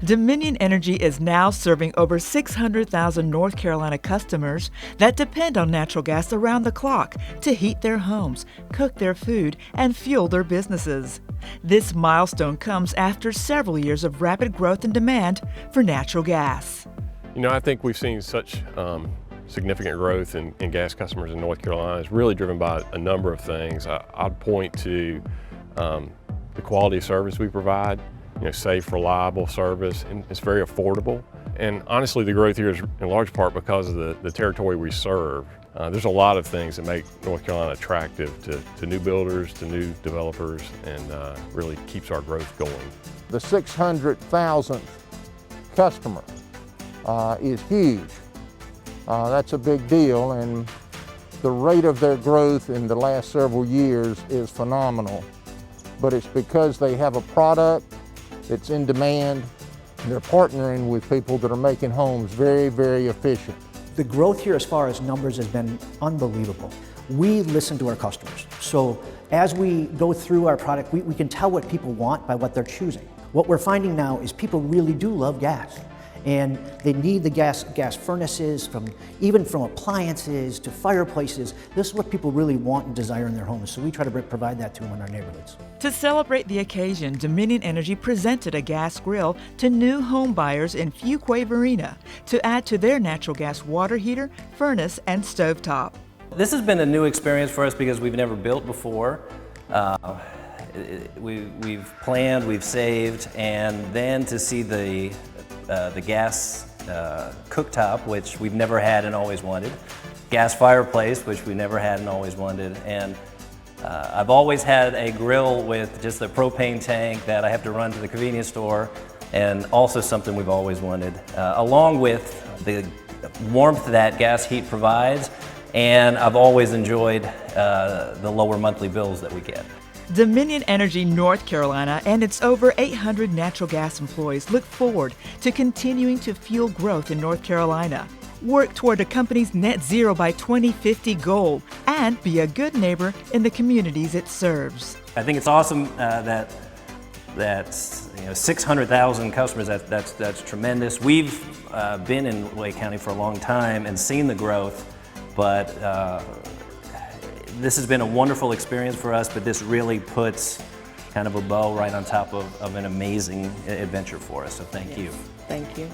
Dominion Energy is now serving over 600,000 North Carolina customers that depend on natural gas around the clock to heat their homes, cook their food, and fuel their businesses. This milestone comes after several years of rapid growth in demand for natural gas. You know, I think we've seen such significant growth in gas customers in North Carolina. It's really driven by a number of things. I'd point to the quality of service we provide. You know, safe, reliable service, and it's very affordable. And honestly, the growth here is in large part because of the territory we serve. There's a lot of things that make North Carolina attractive to new builders, to new developers, and really keeps our growth going. The 600,000th customer is huge. That's a big deal, and the rate of their growth in the last several years is phenomenal. But it's because they have a product that's in demand, and they're partnering with people that are making homes very, very efficient. The growth here as far as numbers has been unbelievable. We listen to our customers. So as we go through our product, we can tell what people want by what they're choosing. What we're finding now is people really do love gas. And they need the gas furnaces, even from appliances to fireplaces. This is what people really want and desire in their homes, so we try to provide that to them in our neighborhoods. To celebrate the occasion, Dominion Energy presented a gas grill to new home buyers in Fuquay Marina to add to their natural gas water heater, furnace, and stovetop. This has been a new experience for us because we've never built before. We've planned, we've saved, and then to see the gas cooktop, which we've never had and always wanted, gas fireplace, which we never had and always wanted, and I've always had a grill with just a propane tank that I have to run to the convenience store, and also something we've always wanted, along with the warmth that gas heat provides, and I've always enjoyed the lower monthly bills that we get. Dominion Energy North Carolina and its over 800 natural gas employees look forward to continuing to fuel growth in North Carolina, work toward the company's net zero by 2050 goal, and be a good neighbor in the communities it serves. I think it's awesome that 600,000 customers, that's tremendous. We've been in Wake County for a long time and seen the growth, but this has been a wonderful experience for us, but this really puts kind of a bow right on top of an amazing adventure for us, so thank you. Thank you.